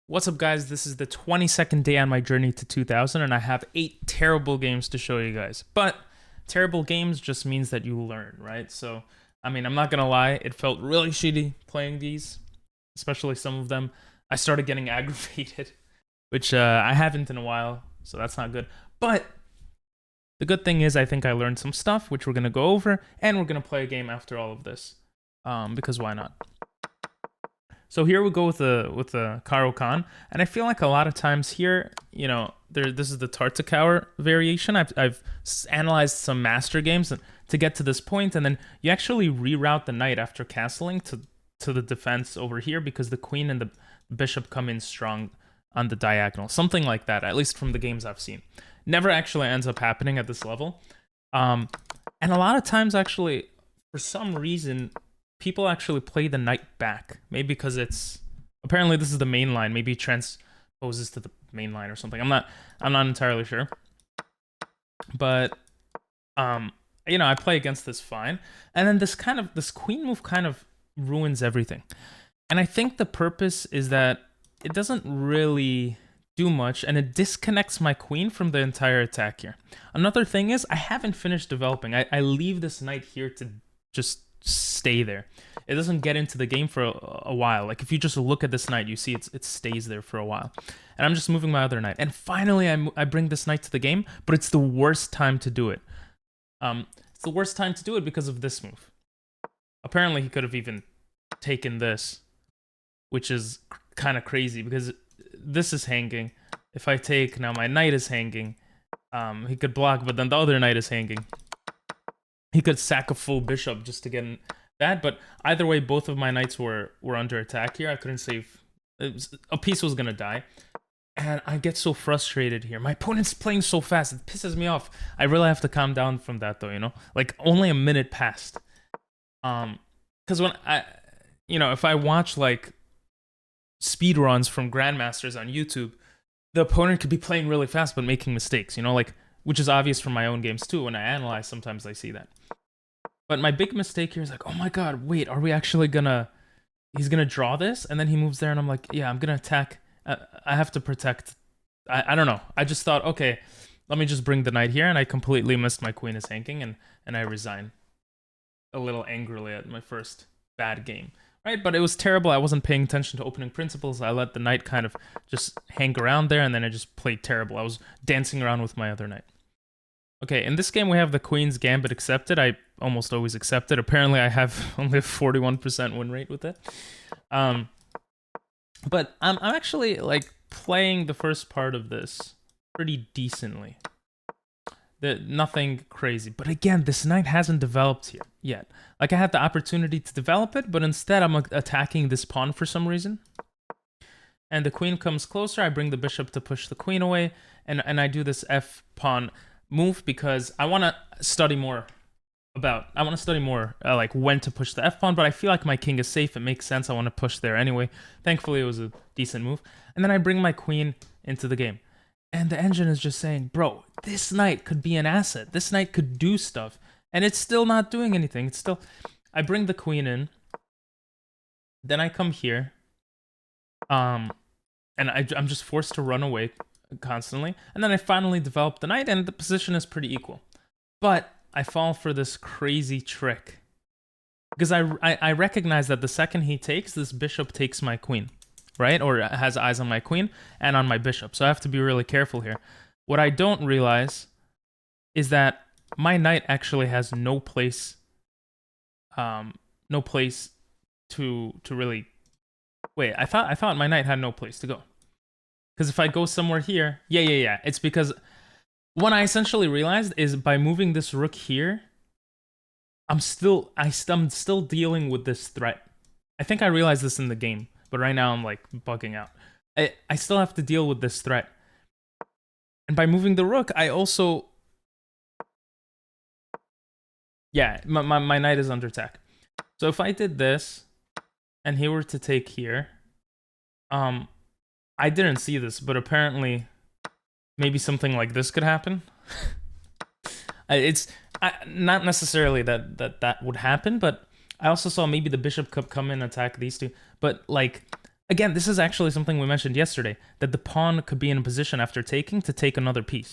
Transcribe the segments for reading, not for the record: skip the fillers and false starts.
What's up, guys? This is the 22nd day on my journey to 2000, and I have 8 terrible games to show you guys. But terrible games just means that you learn, right? So, I mean, I'm not gonna lie, it felt really shitty playing these, especially some of them. I started getting aggravated, which I haven't in a while, so that's not good. But the good thing is I think I learned some stuff, which we're gonna go over, and we're gonna play a game after all of this, because why not? So here we go with the Karo Khan, and I feel like a lot of times here, you know, this is the Tartakower variation. I've analyzed some master games to get to this point, and then you actually reroute the knight after castling to the defense over here because the queen and the bishop come in strong on the diagonal, something like that. At least from the games I've seen, never actually ends up happening at this level, and a lot of times actually, for some reason, people actually play the knight back. Maybe because it's apparently this is the main line. Maybe it transposes to the main line or something. I'm not entirely sure. But you know, I play against this fine. And then this queen move kind of ruins everything. And I think the purpose is that it doesn't really do much, and it disconnects my queen from the entire attack here. Another thing is I haven't finished developing. I leave this knight here to just stay there. It doesn't get into the game for a while. Like if you just look at this knight, you see it stays there for a while. And I'm just moving my other knight. And finally, I bring this knight to the game, but it's the worst time to do it. It's the worst time to do it because of this move. Apparently, he could have even taken this, which is kind of crazy because this is hanging. If I take, now my knight is hanging. He could block, but then the other knight is hanging. He could sack a full bishop just to get in that, but either way, both of my knights were under attack here. I couldn't save. A piece was gonna die, and I get so frustrated here. My opponent's playing so fast; it pisses me off. I really have to calm down from that, though. You know, like only a minute passed. Because when you know, if I watch like speed runs from grandmasters on YouTube, the opponent could be playing really fast but making mistakes. You know, like. Which is obvious from my own games too. When I analyze, sometimes I see that. But my big mistake here is like, oh my god, wait, are we actually gonna... He's gonna draw this, and then he moves there, and I'm like, yeah, I'm gonna attack. I have to protect... I don't know. I just thought, okay, let me just bring the knight here, and I completely missed my queen is hanging, and I resign. A little angrily at my first bad game. Right, but it was terrible. I wasn't paying attention to opening principles. I let the knight kind of just hang around there, and then I just played terrible. I was dancing around with my other knight. Okay, in this game we have the Queen's Gambit accepted. I almost always accept it. Apparently I have only a 41% win rate with it. But I'm actually like playing the first part of this pretty decently. Nothing crazy. But again, this knight hasn't developed here yet. Like I had the opportunity to develop it, but instead I'm attacking this pawn for some reason. And the queen comes closer. I bring the bishop to push the queen away, and I do this F pawn move because I want to study more like when to push the F pawn, but I feel like my king is safe. It makes sense. I want to push there anyway. Thankfully, it was a decent move. And then I bring my queen into the game. And the engine is just saying, bro, this knight could be an asset. This knight could do stuff. And it's still not doing anything. It's still... I bring the queen in. Then I come here. And I'm just forced to run away constantly. And then I finally develop the knight, and the position is pretty equal. But I fall for this crazy trick. Because I recognize that the second he takes, this bishop takes my queen. Right? Or has eyes on my queen and on my bishop. So I have to be really careful here. What I don't realize is that my knight actually has no place to really... Wait, I thought my knight had no place to go. Because if I go somewhere here... Yeah. It's because what I essentially realized is by moving this rook here, I'm still dealing with this threat. I think I realized this in the game. But right now I'm like bugging out. I still have to deal with this threat. And by moving the rook, I also... Yeah, my knight is under attack. So if I did this, and he were to take here, I didn't see this, but apparently maybe something like this could happen. It's not necessarily that would happen, but I also saw maybe the bishop could come in and attack these two. But like Again, this is actually something we mentioned yesterday, that the pawn could be in a position after taking to take another piece.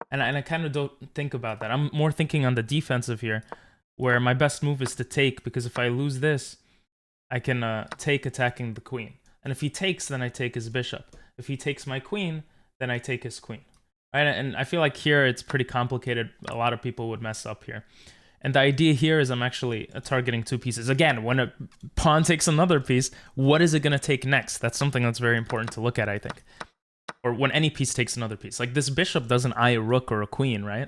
And I kind of don't think about that. I'm more thinking on the defensive here, where my best move is to take, because if I lose this, I can take attacking the queen. And if he takes, then I take his bishop. If he takes my queen, then I take his queen. Right? And I feel like here it's pretty complicated. A lot of people would mess up here. And the idea here is I'm actually targeting two pieces. Again, when a pawn takes another piece, what is it going to take next? That's something that's very important to look at, I think. Or when any piece takes another piece. Like this bishop doesn't eye a rook or a queen, right?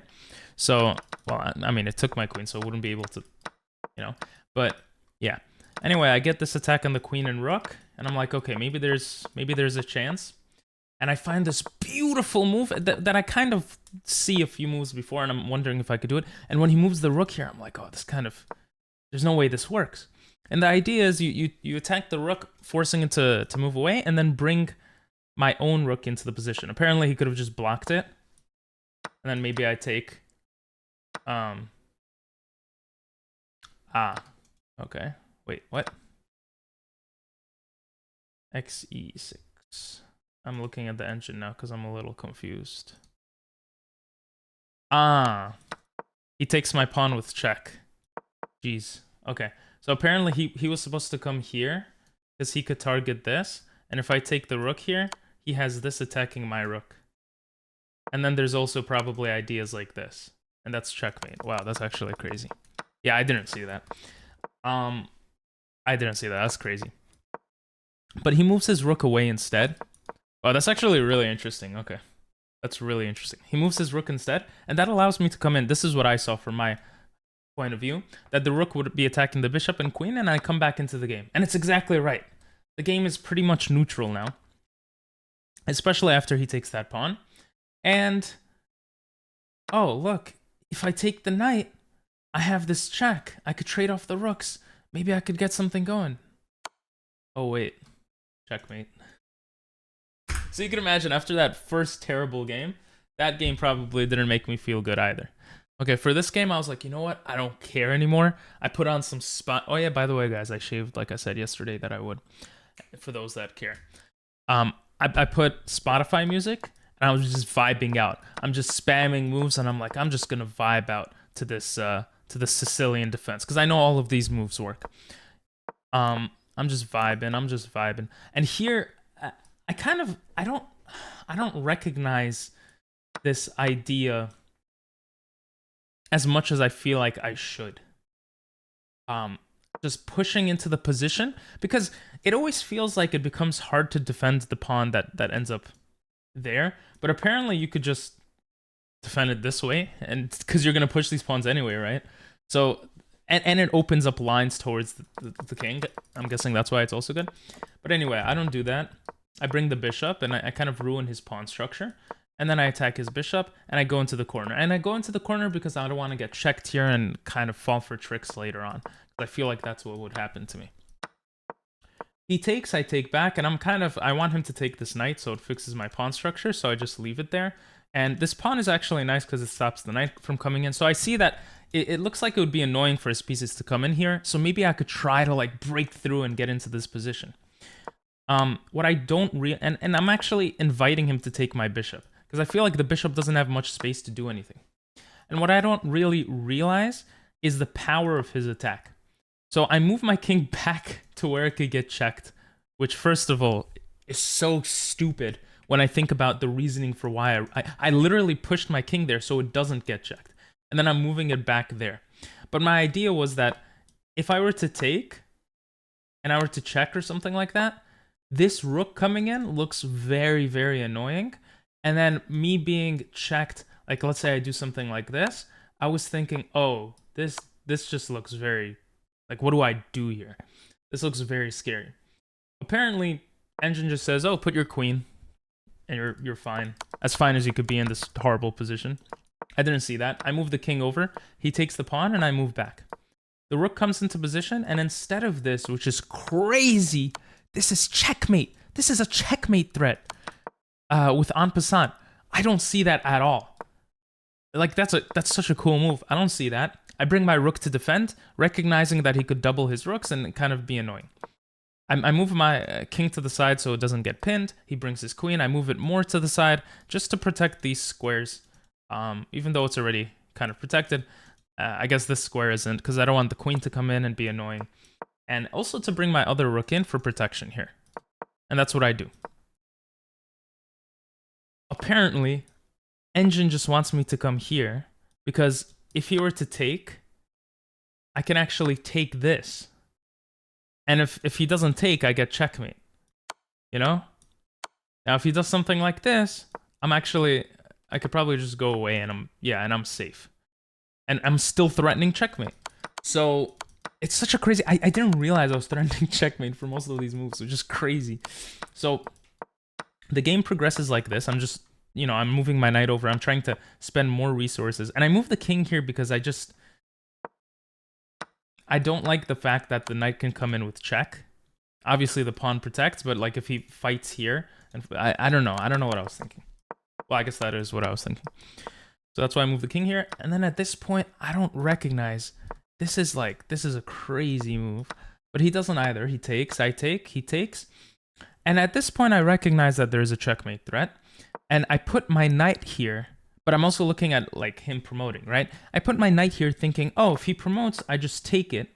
So, well, I mean, it took my queen, so it wouldn't be able to, you know. But, yeah. Anyway, I get this attack on the queen and rook, and I'm like, okay, maybe there's a chance. And I find this beautiful move that I kind of see a few moves before, and I'm wondering if I could do it. And when he moves the rook here, I'm like, oh, this kind of... There's no way this works. And the idea is you attack the rook, forcing it to move away, and then bring my own rook into the position. Apparently, he could have just blocked it. And then maybe I take... Okay. Wait, what? xe6... I'm looking at the engine now because I'm a little confused. He takes my pawn with check. Jeez. Okay. So apparently he was supposed to come here because he could target this. And if I take the rook here, he has this attacking my rook. And then there's also probably ideas like this. And that's checkmate. Wow, that's actually crazy. Yeah, I didn't see that. I didn't see that. That's crazy. But he moves his rook away instead. Oh, that's actually really interesting. Okay. That's really interesting. He moves his rook instead, and that allows me to come in. This is what I saw from my point of view, that the rook would be attacking the bishop and queen, and I come back into the game. And it's exactly right. The game is pretty much neutral now, especially after he takes that pawn. And, oh, look, if I take the knight, I have this check. I could trade off the rooks. Maybe I could get something going. Oh, wait. Checkmate. So you can imagine, after that first terrible game, that game probably didn't make me feel good either. Okay, for this game, I was like, you know what? I don't care anymore. I put on some spot. Oh, yeah, by the way, guys, I shaved like I said yesterday that I would, for those that care. I put Spotify music, and I was just vibing out. I'm just spamming moves, and I'm like, I'm just going to vibe out to this Sicilian defense, because I know all of these moves work. I'm just vibing. And here... I don't recognize this idea as much as I feel like I should. Just pushing into the position, because it always feels like it becomes hard to defend the pawn that ends up there. But apparently you could just defend it this way, and because you're gonna push these pawns anyway, right? So and it opens up lines towards the king. I'm guessing that's why it's also good. But anyway, I don't do that. I bring the bishop, and I kind of ruin his pawn structure. And then I attack his bishop, and I go into the corner. And I go into the corner because I don't want to get checked here and kind of fall for tricks later on. I feel like that's what would happen to me. He takes, I take back, and I want him to take this knight, so it fixes my pawn structure, so I just leave it there. And this pawn is actually nice because it stops the knight from coming in. So I see that it looks like it would be annoying for his pieces to come in here, so maybe I could try to like break through and get into this position. What I don't and I'm actually inviting him to take my bishop, because I feel like the bishop doesn't have much space to do anything. And what I don't really realize is the power of his attack. So I move my king back to where it could get checked, which first of all is so stupid when I think about the reasoning for why I literally pushed my king there so it doesn't get checked. And then I'm moving it back there. But my idea was that if I were to take and I were to check or something like that, this rook coming in looks very, very annoying. And then me being checked, like let's say I do something like this, I was thinking, oh, this just looks very, like what do I do here? This looks very scary. Apparently, engine just says, oh, put your queen, and you're fine. As fine as you could be in this horrible position. I didn't see that. I move the king over, he takes the pawn, and I move back. The rook comes into position, and instead of this, which is crazy, this is checkmate. This is a checkmate threat with en passant. I don't see that at all. Like, that's such a cool move. I don't see that. I bring my rook to defend, recognizing that he could double his rooks and kind of be annoying. I move my king to the side so it doesn't get pinned. He brings his queen. I move it more to the side just to protect these squares, even though it's already kind of protected. I guess this square isn't, because I don't want the queen to come in and be annoying. And also to bring my other rook in for protection here. And that's what I do. Apparently, Engine just wants me to come here, because if he were to take, I can actually take this. And if he doesn't take, I get checkmate. You know? Now, if he does something like this, I could probably just go away and I'm safe. And I'm still threatening checkmate. So, it's such a crazy... I didn't realize I was threatening checkmate for most of these moves, which is crazy. So, the game progresses like this. I'm just, I'm moving my knight over. I'm trying to spend more resources. And I move the king here because I don't like the fact that the knight can come in with check. Obviously, the pawn protects, but like if he fights here, and I don't know. I don't know what I was thinking. Well, I guess that is what I was thinking. So that's why I move the king here. And then at this point, I don't recognize. This is a crazy move. But he doesn't either. He takes, I take, he takes. And at this point, I recognize that there is a checkmate threat. And I put my knight here. But I'm also looking at like him promoting, right? I put my knight here thinking, oh, if he promotes, I just take it.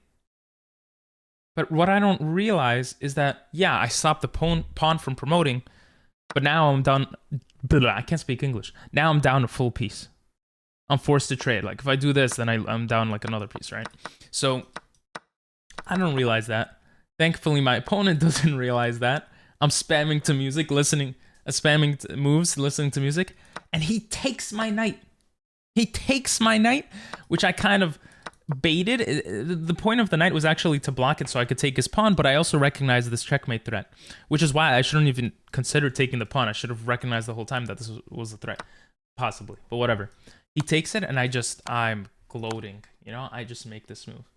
But what I don't realize is that, yeah, I stopped the pawn from promoting, but now I'm down... I can't speak English. Now I'm down a full piece. I'm forced to trade. Like, if I do this, then I'm down like another piece, right? So, I don't realize that. Thankfully, my opponent doesn't realize that. I'm spamming to music, spamming to moves, listening to music, and he takes my knight. He takes my knight, which I kind of baited. The point of the knight was actually to block it so I could take his pawn, but I also recognized this checkmate threat, which is why I shouldn't even consider taking the pawn. I should have recognized the whole time that this was a threat, possibly, but whatever. He takes it, and I'm gloating, I just make this move.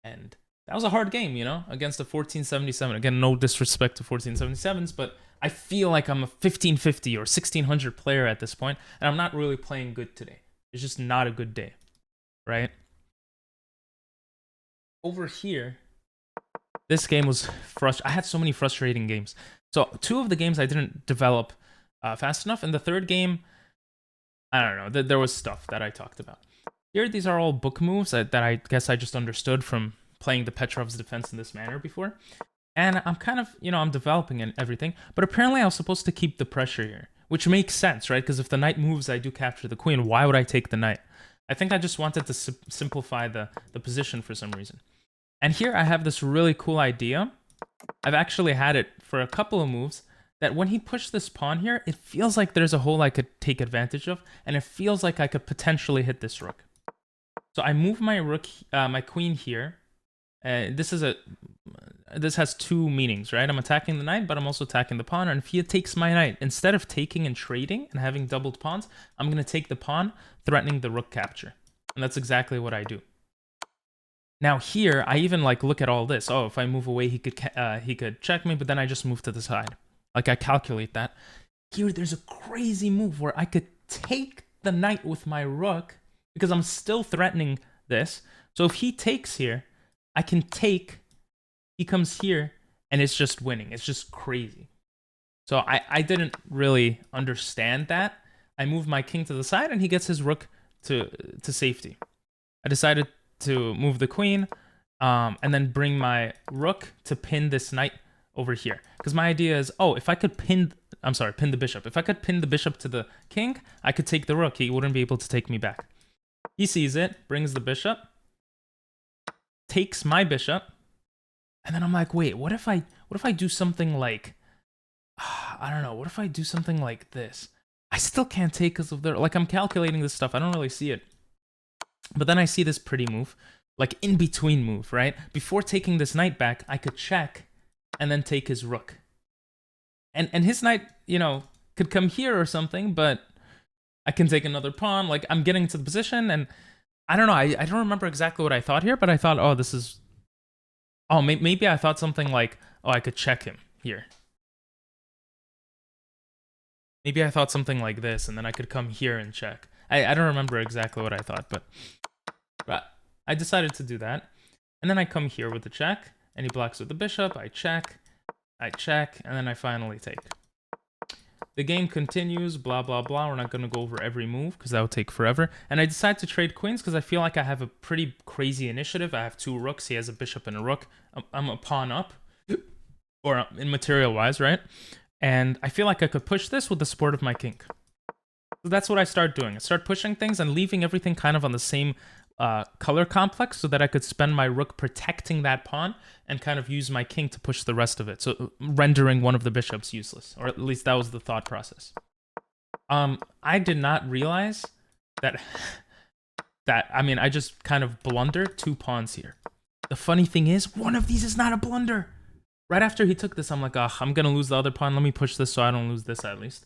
And that was a hard game, against a 1477. Again, no disrespect to 1477s, but I feel like I'm a 1550 or 1600 player at this point, and I'm not really playing good today. It's just not a good day, right? Over here, this game was frustrating. I had so many frustrating games. So 2 of the games I didn't develop fast enough, and the 3rd game, I don't know, there was stuff that I talked about. Here, these are all book moves that I guess I just understood from playing the Petrov's defense in this manner before. And I'm kind of, I'm developing and everything, but apparently I was supposed to keep the pressure here, which makes sense, right? Because if the knight moves, I do capture the queen. Why would I take the knight? I think I just wanted to simplify the position for some reason. And here I have this really cool idea. I've actually had it for a couple of moves, that when he pushed this pawn here, it feels like there's a hole I could take advantage of, and it feels like I could potentially hit this rook. So I move my rook, my queen here. This has 2 meanings, right? I'm attacking the knight, but I'm also attacking the pawn. And if he takes my knight, instead of taking and trading and having doubled pawns, I'm going to take the pawn, threatening the rook capture. And that's exactly what I do. Now here, I even look at all this. Oh, if I move away, he could check me, but then I just move to the side. I calculate that. Here, there's a crazy move where I could take the knight with my rook because I'm still threatening this. So if he takes here, I can take, he comes here, and it's just winning. It's just crazy. So I didn't really understand that. I move my king to the side, and he gets his rook to safety. I decided to move the queen, and then bring my rook to pin this knight over here. Because my idea is, if I could pin the bishop. If I could pin the bishop to the king, I could take the rook. He wouldn't be able to take me back. He sees it, brings the bishop, takes my bishop, and then I'm like, wait, what if I do something like, I don't know, what if I do something like this? I still can't take because of I'm calculating this stuff. I don't really see it. But then I see this pretty move, in between move, right? Before taking this knight back, I could check and then take his rook. And his knight, could come here or something, but I can take another pawn. I'm getting to the position, and I don't know. I don't remember exactly what I thought here, but I thought, maybe I thought something like, I could check him here. Maybe I thought something like this, and then I could come here and check. I don't remember exactly what I thought, but I decided to do that. And then I come here with the check, and he blocks with the bishop. I check, I check, and then I finally take. The game continues, blah, blah, blah. We're not going to go over every move because that would take forever. And I decide to trade queens because I feel like I have a pretty crazy initiative. I have 2 rooks. He has a bishop and a rook. I'm a pawn up, or in material-wise, right? And I feel like I could push this with the support of my king. So that's what I start doing. I start pushing things and leaving everything kind of on the same color complex so that I could spend my rook protecting that pawn and kind of use my king to push the rest of it. So rendering one of the bishops useless, or at least that was the thought process. I did not realize that, I mean, I just kind of blundered 2 pawns here. The funny thing is, one of these is not a blunder. Right after he took this, I'm like, ugh, I'm going to lose the other pawn. Let me push this so I don't lose this at least.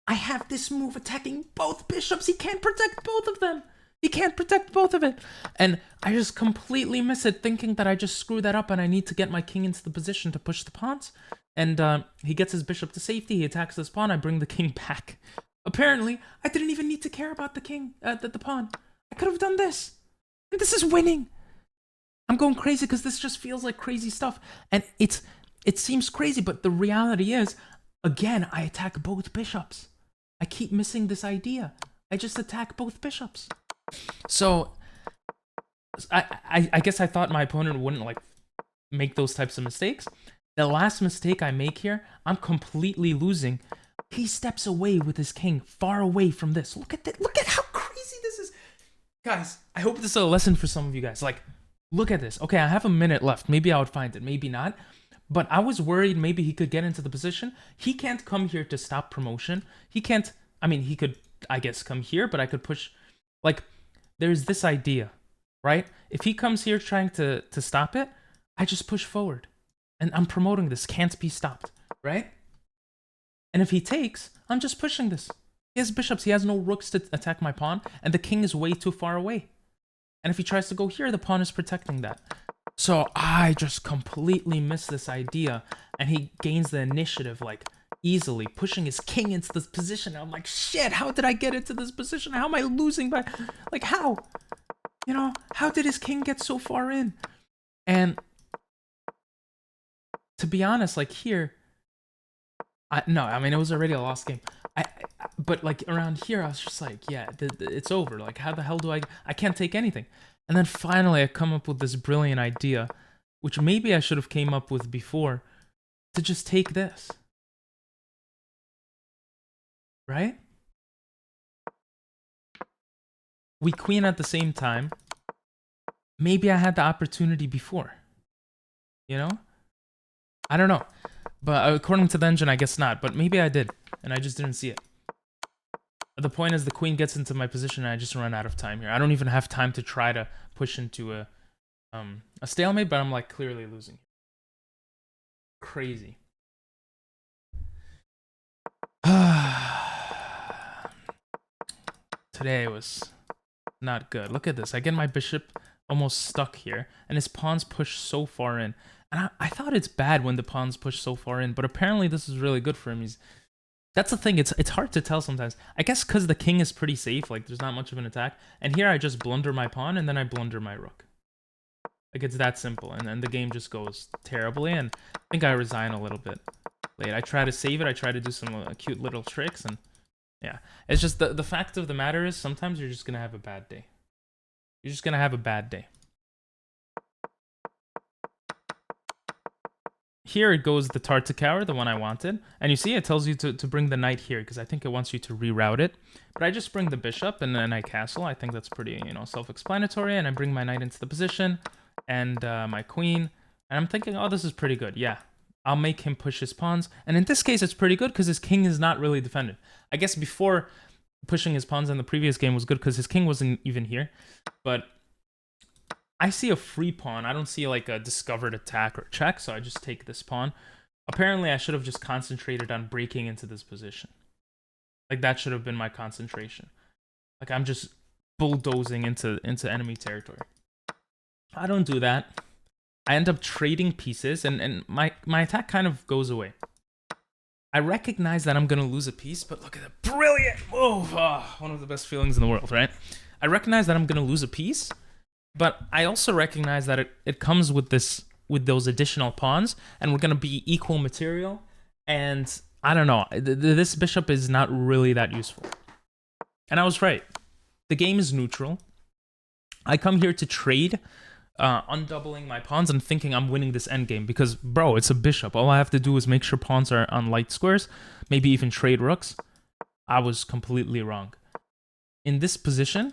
I have this move attacking both bishops. He can't protect both of them. He can't protect both of it. And I just completely miss it, thinking that I just screwed that up and I need to get my king into the position to push the pawns. And he gets his bishop to safety. He attacks this pawn. I bring the king back. Apparently, I didn't even need to care about the king, the pawn. I could have done this. And this is winning. I'm going crazy because this just feels like crazy stuff. And it seems crazy, but the reality is, again, I attack both bishops. I keep missing this idea. I just attack both bishops. So I guess I thought my opponent wouldn't like make those types of mistakes. The last mistake I make here, I'm completely losing. He steps away with his king, far away from this. Look at that. Look at how crazy this is. Guys, I hope this is a lesson for some of you guys. Like, look at this. Okay, I have a minute left. Maybe I would find it, maybe not. But I was worried maybe he could get into the position. He can't come here to stop promotion. He can't, I mean, he could, I guess, come here, but I could push, like, there's this idea, right? If he comes here trying to stop it, I just push forward. And I'm promoting this, can't be stopped, right? And if he takes, I'm just pushing this. He has bishops, he has no rooks to attack my pawn, and the king is way too far away. And if he tries to go here, the pawn is protecting that. So I just completely miss this idea, and he gains the initiative, like, easily, pushing his king into this position. And I'm like, shit, how did I get into this position? How am I losing by, like, how? You know, how did his king get so far in? And to be honest, like, here, no, I mean, it was already a lost game. But, like, around here, I was just like, yeah, it's over. Like, how the hell do I can't take anything. And then finally, I come up with this brilliant idea, which maybe I should have came up with before, to just take this. Right? We queen at the same time. Maybe I had the opportunity before. You know? I don't know. But according to the engine, I guess not. But maybe I did, and I just didn't see it. The point is, the queen gets into my position, and I just run out of time here. I don't even have time to try to push into a stalemate, but I'm, like, clearly losing. Crazy. Today was not good. Look at this. I get my bishop almost stuck here, and his pawns push so far in. And I thought it's bad when the pawns push so far in, but apparently this is really good for him. That's the thing, it's hard to tell sometimes. I guess because the king is pretty safe, like, there's not much of an attack. And here I just blunder my pawn, and then I blunder my rook. Like, it's that simple, and then the game just goes terribly, and I think I resign a little bit late. I try to save it, I try to do some cute little tricks, and yeah. It's just, the fact of the matter is, sometimes you're just gonna have a bad day. You're just gonna have a bad day. Here it goes the Tartakower, the one I wanted. And you see it tells you to bring the knight here, because I think it wants you to reroute it. But I just bring the bishop and then I castle. I think that's pretty, you know, self-explanatory. And I bring my knight into the position and my queen. And I'm thinking, oh, this is pretty good. Yeah, I'll make him push his pawns. And in this case, it's pretty good because his king is not really defended. I guess before, pushing his pawns in the previous game was good because his king wasn't even here. But I see a free pawn. I don't see, like, a discovered attack or check, so I just take this pawn. Apparently, I should have just concentrated on breaking into this position. Like, that should have been my concentration. Like, I'm just bulldozing into enemy territory. I don't do that. I end up trading pieces, and my attack kind of goes away. I recognize that I'm going to lose a piece, but look at that. Brilliant! Oh, one of the best feelings in the world, right? I recognize that I'm going to lose a piece, but I also recognize that it comes with this with those additional pawns, and we're gonna be equal material. And I don't know, this bishop is not really that useful. And I was right. The game is neutral. I come here to trade, undoubling my pawns and thinking I'm winning this endgame because, bro, it's a bishop. All I have to do is make sure pawns are on light squares, maybe even trade rooks. I was completely wrong. In this position,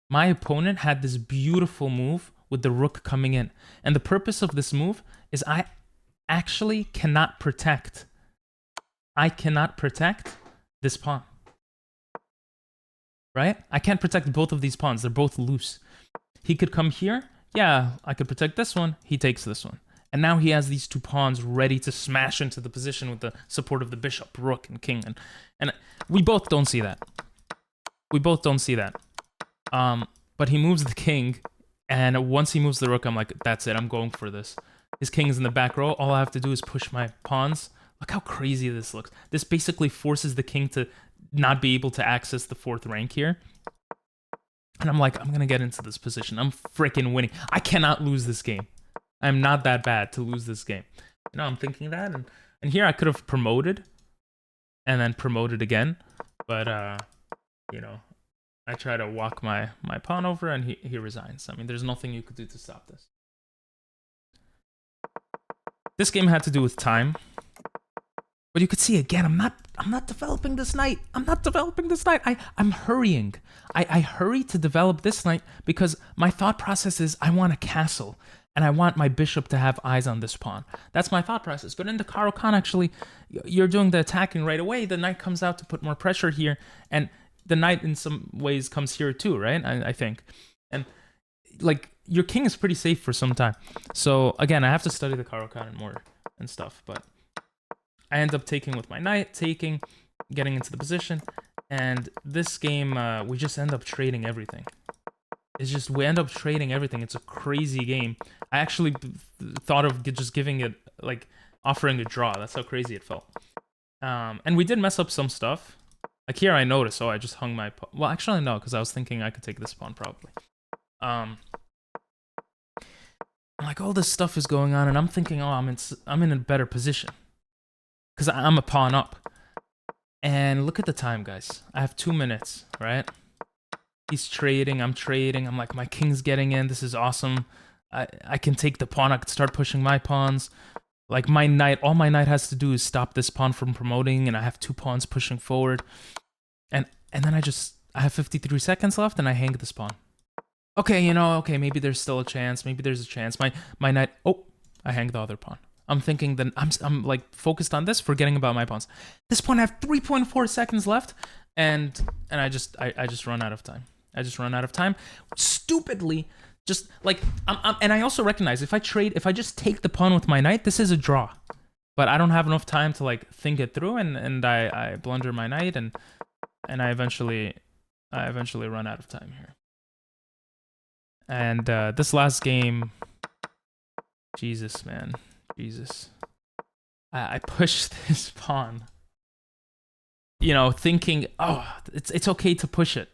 my opponent had this beautiful move with the rook coming in. And the purpose of this move is I actually cannot protect. I cannot protect this pawn. Right? I can't protect both of these pawns. They're both loose. He could come here. Yeah, I could protect this one. He takes this one. And now he has these two pawns ready to smash into the position with the support of the bishop, rook, and king. And we both don't see that. We both don't see that. But he moves the king, and once he moves the rook, I'm like, that's it. I'm going for this. His king is in the back row. All I have to do is push my pawns. Look how crazy this looks. This basically forces the king to not be able to access the 4th rank here. And I'm like, I'm going to get into this position. I'm freaking winning. I cannot lose this game. I'm not that bad to lose this game. You know, I'm thinking that. And here I could have promoted and then promoted again. But, you know, I try to walk my pawn over and he resigns. I mean, there's nothing you could do to stop this. This game had to do with time. But you could see again, I'm not developing this knight. I'm not developing this knight. I'm hurrying. I hurry to develop this knight because my thought process is I want a castle and I want my bishop to have eyes on this pawn. That's my thought process. But in the Caro-Kann, actually, you're doing the attacking right away. The knight comes out to put more pressure here, and the knight in some ways comes here too, right? I think. And like your king is pretty safe for some time. So again, I have to study the Caro-Kann more and stuff, but I end up taking with my knight, getting into the position, and this game, we just end up trading everything. It's just, we end up trading everything. It's a crazy game. I actually thought of just giving it, like, offering a draw. That's how crazy it felt. And we did mess up some stuff. Like here I noticed, I just hung my pawn. Well, actually no, because I was thinking I could take this pawn probably. Like all this stuff is going on, and I'm thinking, I'm in a better position. Because I'm a pawn up. And look at the time, guys. I have 2 minutes, right? He's trading, I'm trading. I'm like, my king's getting in. This is awesome. I can take the pawn. I can start pushing my pawns. Like my knight, all my knight has to do is stop this pawn from promoting, and I have 2 pawns pushing forward. And then I have 53 seconds left, and I hang this pawn. Okay, you know, okay, maybe there's still a chance. Maybe there's a chance. My knight, I hang the other pawn. I'm thinking that I'm like focused on this, forgetting about my pawns. This point I have 3.4 seconds left, and I just run out of time. I just run out of time. Stupidly, just like and I also recognize if I just take the pawn with my knight, this is a draw. But I don't have enough time to like think it through, and I blunder my knight, and I eventually run out of time here. And this last game, Jesus, man. Jesus. I pushed this pawn. You know, thinking, it's okay to push it.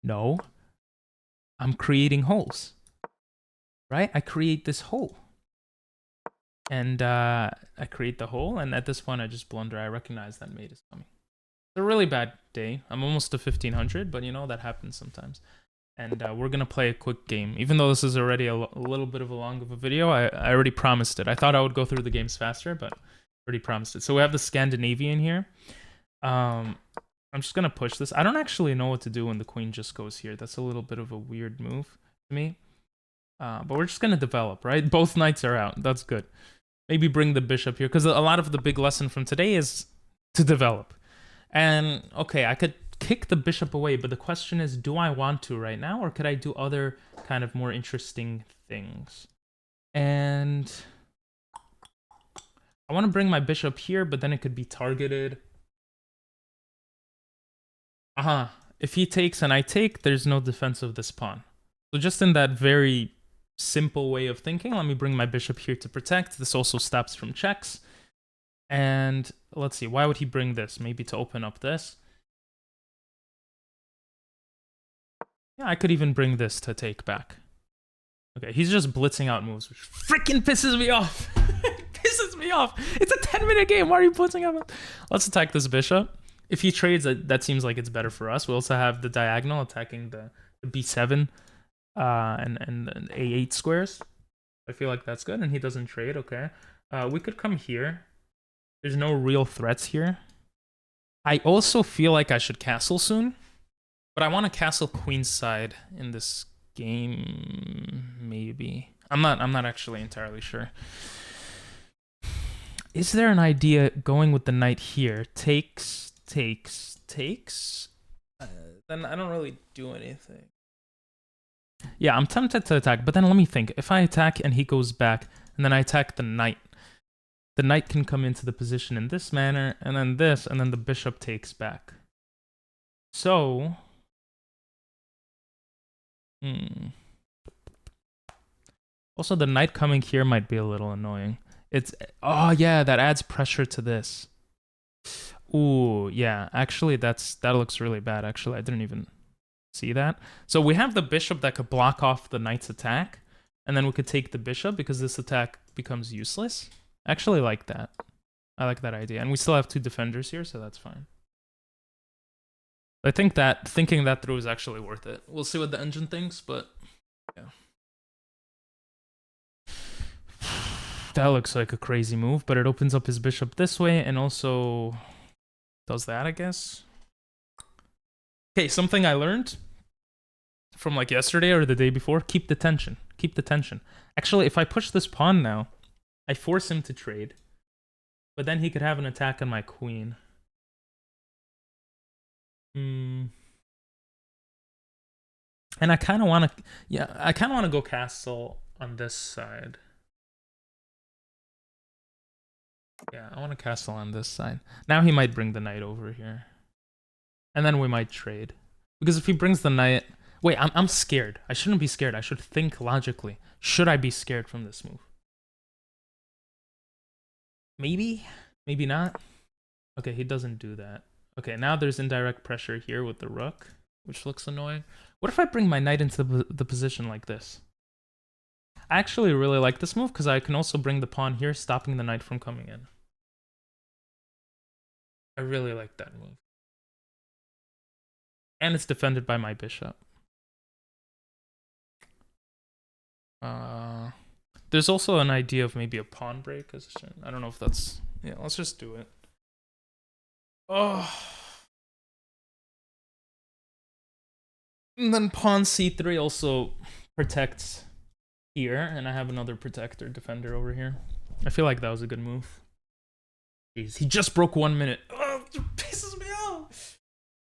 No. I'm creating holes. Right? I create this hole. And I create the hole, and at this point I just blunder. I recognize that mate is coming. It's a really bad day. I'm almost to 1500, but you know, that happens sometimes. And we're going to play a quick game. Even though this is already a little bit of a long of a video, I already promised it. I thought I would go through the games faster, but already promised it. So we have the Scandinavian here. I'm just going to push this. I don't actually know what to do when the queen just goes here. That's a little bit of a weird move to me. But we're just going to develop, right? Both knights are out. That's good. Maybe bring the bishop here, because a lot of the big lesson from today is to develop. And, okay, I could kick the bishop away, but the question is, do I want to right now, or could I do other kind of more interesting things? And I want to bring my bishop here, but then it could be targeted. If he takes and I take, there's no defense of this pawn. So just in that very simple way of thinking, let me bring my bishop here to protect. This also stops from checks. And let's see, why would he bring this? Maybe to open up this. Yeah, I could even bring this to take back. Okay, he's just blitzing out moves, which freaking pisses me off. Pisses me off. It's a 10-minute game. Why are you blitzing out? Let's attack this bishop. If he trades, that seems like it's better for us. We also have the diagonal attacking the b7 and a8 squares. I feel like that's good, and he doesn't trade. Okay, we could come here. There's no real threats here. I also feel like I should castle soon, but I want to castle queenside in this game. Maybe I'm not actually entirely sure. Is there an idea going with the knight here? Takes. Then I don't really do anything. Yeah, I'm tempted to attack, but then let me think. If I attack and he goes back, and then I attack the knight can come into the position in this manner, and then this, and then the bishop takes back. So, also the knight coming here might be a little annoying. Oh yeah, that adds pressure to this. Ooh, yeah, actually that looks really bad. Actually, I didn't even see that. So we have the bishop that could block off the knight's attack, and then we could take the bishop because this attack becomes useless. I actually like that. I like that idea. And we still have 2 defenders here, so that's fine. I think that thinking that through is actually worth it. We'll see what the engine thinks, but yeah. That looks like a crazy move, but it opens up his bishop this way and also does that, I guess. Okay, something I learned from like yesterday or the day before, keep the tension. Keep the tension. Actually, if I push this pawn now, I force him to trade, but then he could have an attack on my queen. And I kind of want to, yeah, I kind of want to go castle on this side. Yeah, I want to castle on this side. Now he might bring the knight over here. And then we might trade. Because if he brings the knight... Wait, I'm scared. I shouldn't be scared. I should think logically. Should I be scared from this move? Maybe? Maybe not? Okay, he doesn't do that. Okay, now there's indirect pressure here with the rook, which looks annoying. What if I bring my knight into the position like this? I actually really like this move because I can also bring the pawn here, stopping the knight from coming in. I really like that move. And it's defended by my bishop. There's also an idea of maybe a pawn break. I don't know if that's... Yeah, let's just do it. Oh. And then pawn c3 also protects here, and I have another protector defender over here. I feel like that was a good move. Jeez, he just broke 1 minute. Oh, it pisses me off.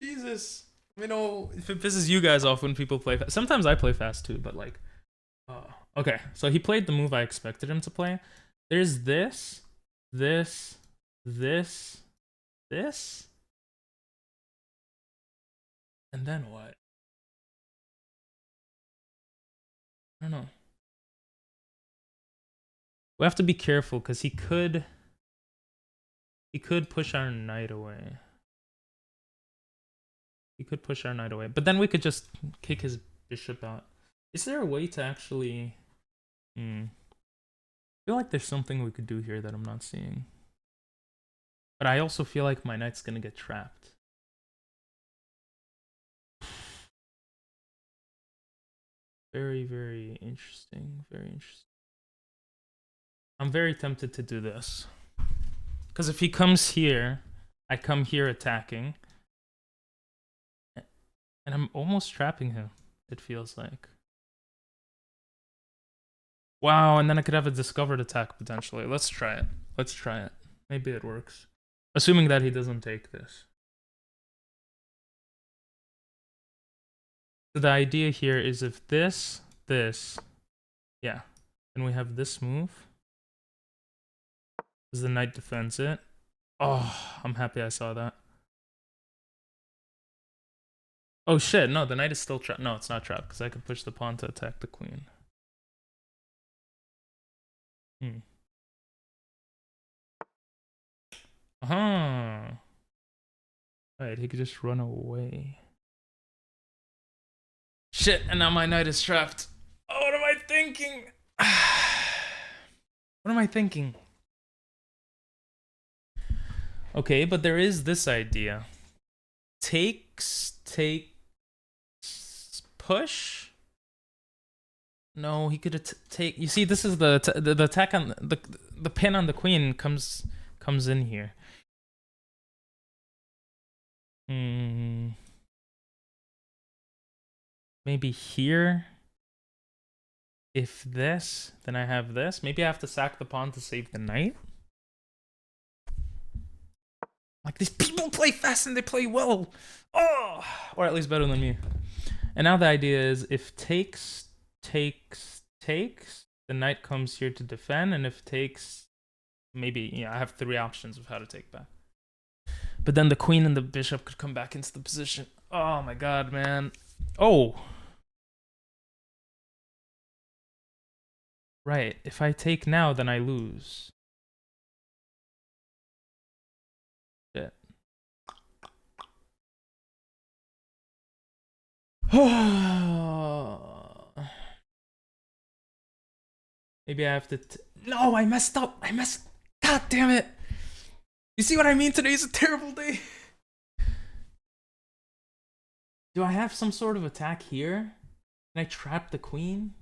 Jesus. You know, if it pisses you guys off when people play fast. Sometimes I play fast too, but like... Okay, so he played the move I expected him to play. There's this. And then what? I don't know. We have to be careful because he could push our knight away. He could push our knight away, but then we could just kick his bishop out. Is there a way to actually... I feel like there's something we could do here that I'm not seeing. But I also feel like my knight's gonna get trapped. Very, very interesting. Very interesting. I'm very tempted to do this. Because if he comes here, I come here attacking. And I'm almost trapping him, it feels like. Wow, and then I could have a discovered attack potentially. Let's try it. Let's try it. Maybe it works. Assuming that he doesn't take this. So the idea here is if this, yeah. Then we have this move. As the knight defends it. Oh, I'm happy I saw that. Oh shit, no, the knight is still trapped. No, it's not trapped because I could push the pawn to attack the queen. Right, he could just run away. Shit, and now my knight is trapped. Oh, what am I thinking? thinking? What am I thinking? Okay, but there is this idea. Takes, push. No, he could take. You see, this is the attack on the pin on the queen comes in here. Maybe here. If this, then I have this. Maybe I have to sack the pawn to save the knight. Like, these people play fast and they play well. Oh, or at least better than me. And now the idea is if takes, the knight comes here to defend, and if takes, maybe, yeah, I have 3 options of how to take back. But then the queen and the bishop could come back into the position. Oh my god, man. Oh. Right, if I take now, then I lose. Shit. Maybe I have to. No, I messed up. God damn it. You see what I mean? Today's a terrible day. Do I have some sort of attack here? Can I trap the queen?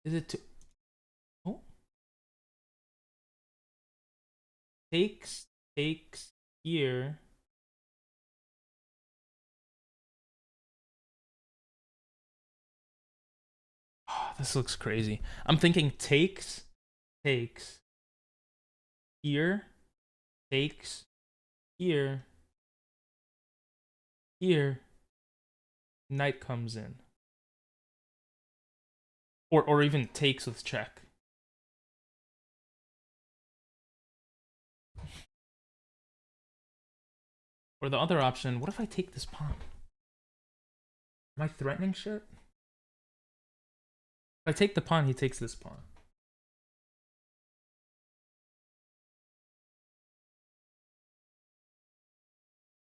Is it too. Oh. Takes here. Oh, this looks crazy. I'm thinking takes here, takes here, knight comes in. Or even takes with check. Or the other option, what if I take this pawn? Am I threatening shit? If I take the pawn, he takes this pawn.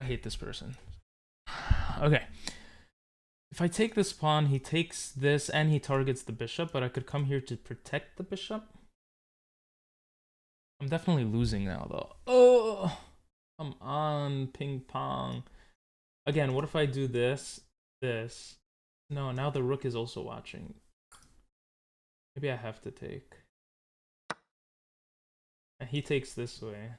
I hate this person. Okay. If I take this pawn, he takes this and he targets the bishop, but I could come here to protect the bishop. I'm definitely losing now, though. Oh, come on, ping pong. Again, what if I do this? No, now the rook is also watching. Maybe I have to take. And he takes this way.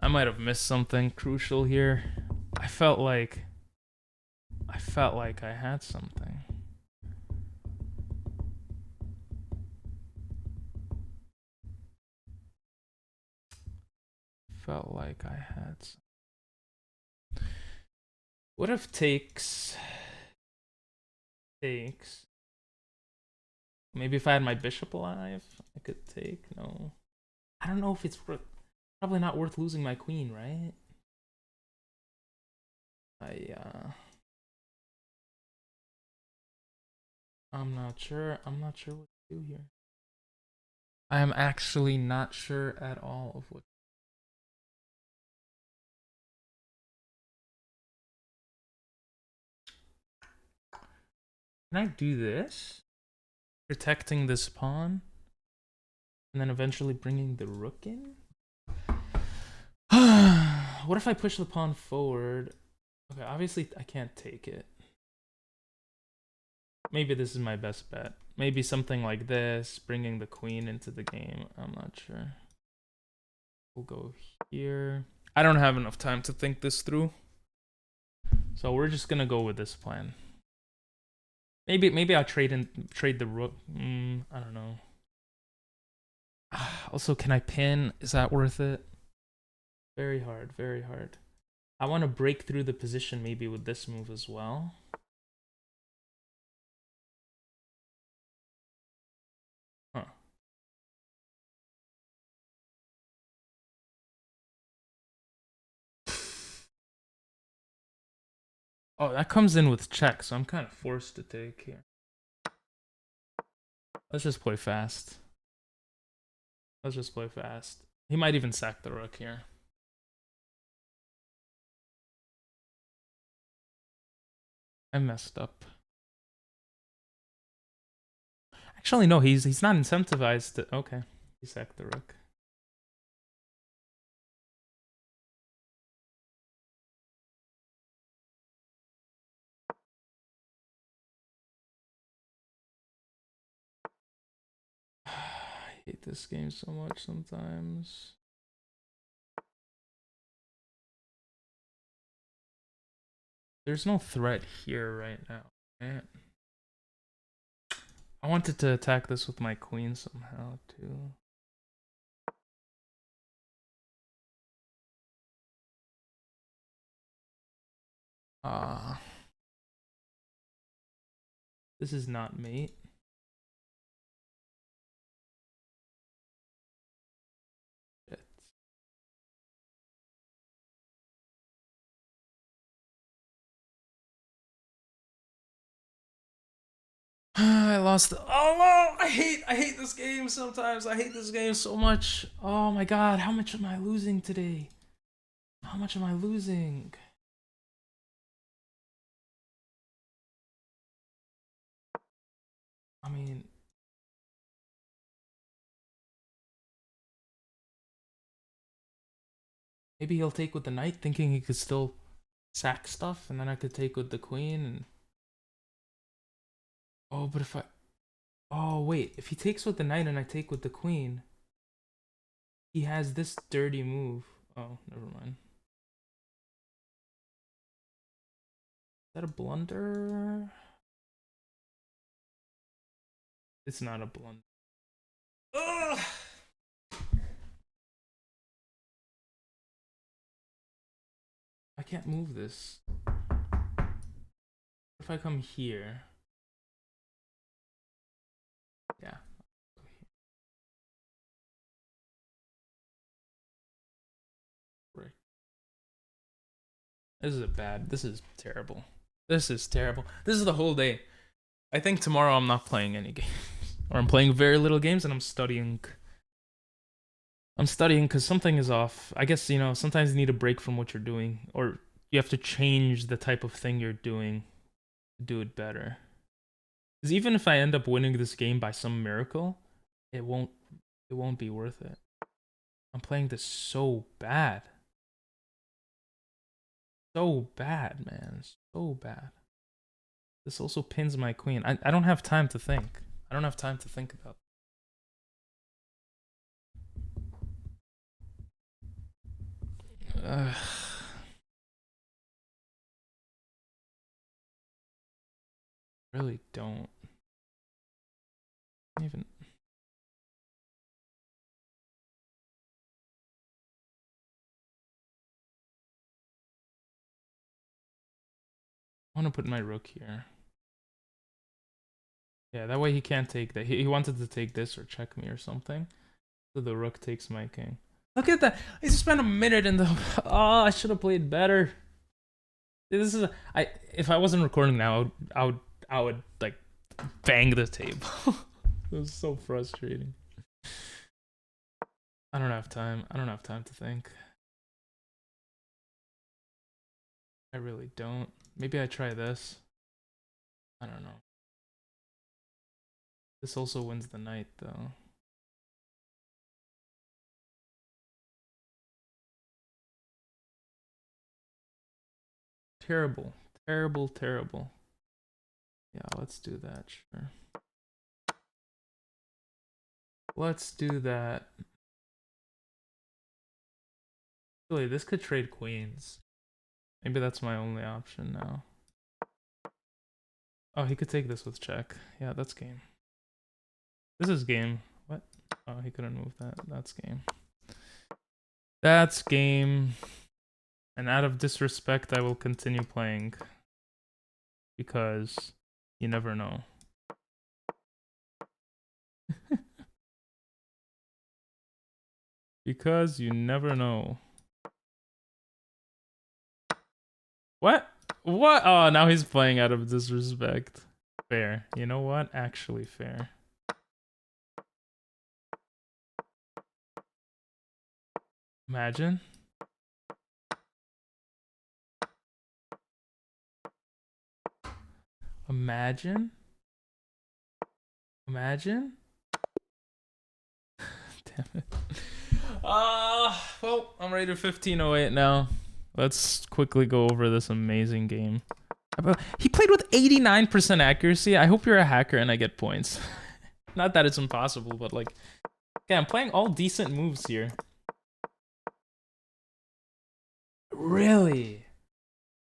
I might have missed something crucial here. I felt like I had something. Felt like I had some. What if takes? Maybe if I had my bishop alive, I could take. No, I don't know if it's probably not worth losing my queen, right? I'm not sure. I'm not sure what to do here. I am actually not sure at all of what. Can I do this? Protecting this pawn? And then eventually bringing the rook in? What if I push the pawn forward? Okay, obviously I can't take it. Maybe this is my best bet. Maybe something like this, bringing the queen into the game. I'm not sure. We'll go here. I don't have enough time to think this through. So we're just gonna go with this plan. Maybe I'll trade the rook. I don't know. Also, can I pin? Is that worth it? Very hard, very hard. I want to break through the position maybe with this move as well. Huh. Oh, that comes in with check, so I'm kind of forced to take here. Let's just play fast. He might even sack the rook here. I messed up. Actually, no, he's not incentivized to... Okay, he sacked the rook. I hate this game so much sometimes. There's no threat here right now, man. I wanted to attack this with my queen somehow, too. This is not mate. Shit. I lost. Oh no! I hate this game sometimes. I hate this game so much. Oh my god, how much am I losing today? How much am I losing? I mean, maybe he'll take with the knight, thinking he could still sack stuff, and then I could take with the queen. And oh, but if I, oh wait, if he takes with the knight and I take with the queen, he has this dirty move. Oh, never mind. Is that a blunder? It's not a blunder. Ugh! I can't move this. If I come here. Yeah. Right. This is terrible. This is terrible. This is the whole day. I think tomorrow I'm not playing any games. Or I'm playing very little games and I'm studying. I'm studying because something is off. I guess, you know, sometimes you need a break from what you're doing. Or you have to change the type of thing you're doing to do it better. Because even if I end up winning this game by some miracle, it won't be worth it. I'm playing this so bad. So bad, man. So bad. This also pins my queen. I don't have time to think. I don't have time to think about it. Really don't. Even. I want to put my rook here. Yeah, that way he can't take that. He wanted to take this or check me or something. So the rook takes my king. Look at that. I just spent a minute in the... Oh, I should have played better. This is... If I wasn't recording now, I would like bang the table. It was so frustrating. I don't have time. I don't have time to think. I really don't. Maybe I try this. I don't know. This also wins the knight, though. Terrible. Terrible, terrible. Yeah, let's do that, sure. Let's do that. Really, this could trade queens. Maybe that's my only option now. Oh, he could take this with check. Yeah, that's game. This is game. What? Oh, he couldn't move that. That's game. That's game. And out of disrespect, I will continue playing. Because you never know. Because you never know. What? What? Oh, now he's playing out of disrespect. Fair. You know what? Actually fair. Imagine. Imagine. Imagine. Damn it. Well, I'm rated 1508 now. Let's quickly go over this amazing game. He played with 89% accuracy. I hope you're a hacker and I get points. Not that it's impossible, but like, yeah, I'm playing all decent moves here. Really?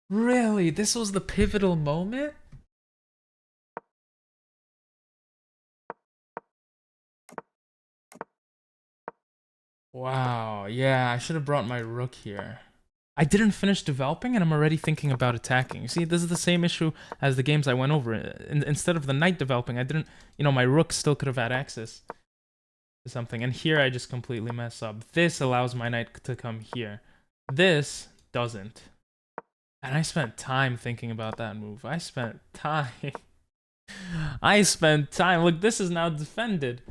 Really? This was the pivotal moment? Wow, yeah, I should have brought my rook here. I didn't finish developing and I'm already thinking about attacking. You see, this is the same issue as the games I went over. Instead of the knight developing, I didn't, you know, my rook still could have had access to something. And here I just completely mess up. This allows my knight to come here. This doesn't. And I spent time thinking about that move. I spent time. I spent time. Look, this is now defended.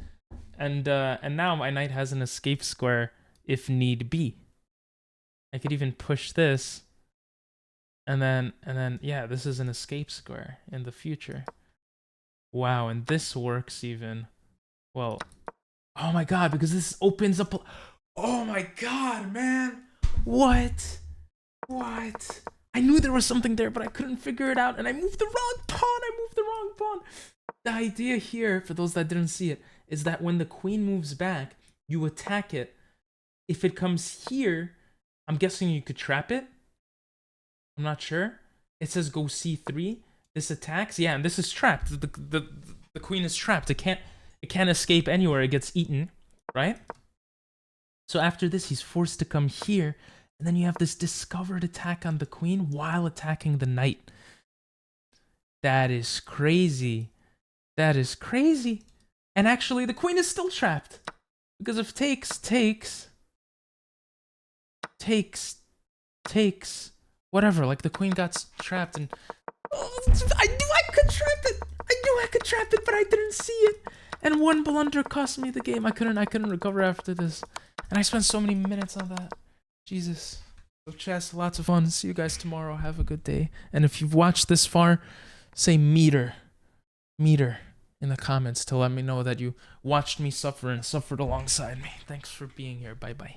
And now my knight has an escape square if need be. I could even push this, and then yeah, this is an escape square in the future. Wow, and this works even. Well, oh my god, because this opens up. Oh my god, man! What? What? I knew there was something there, but I couldn't figure it out, and I moved the wrong pawn. The idea here, for those that didn't see it, is that when the queen moves back, you attack it. If it comes here, I'm guessing you could trap it. I'm not sure. It says go c3. This attacks. Yeah, and this is trapped. The queen is trapped. It can't escape anywhere. It gets eaten, right? So after this, he's forced to come here, and then you have this discovered attack on the queen while attacking the knight. That is crazy. That is crazy. And actually, the queen is still trapped because if takes, whatever, like the queen got trapped, and I knew I could trap it, but I didn't see it, and one blunder cost me the game. I couldn't recover after this, and I spent so many minutes on that. Jesus. So chess, lots of fun. See you guys tomorrow. Have a good day. And if you've watched this far, say meter in the comments to let me know that you watched me suffer and suffered alongside me. Thanks for being here. Bye bye.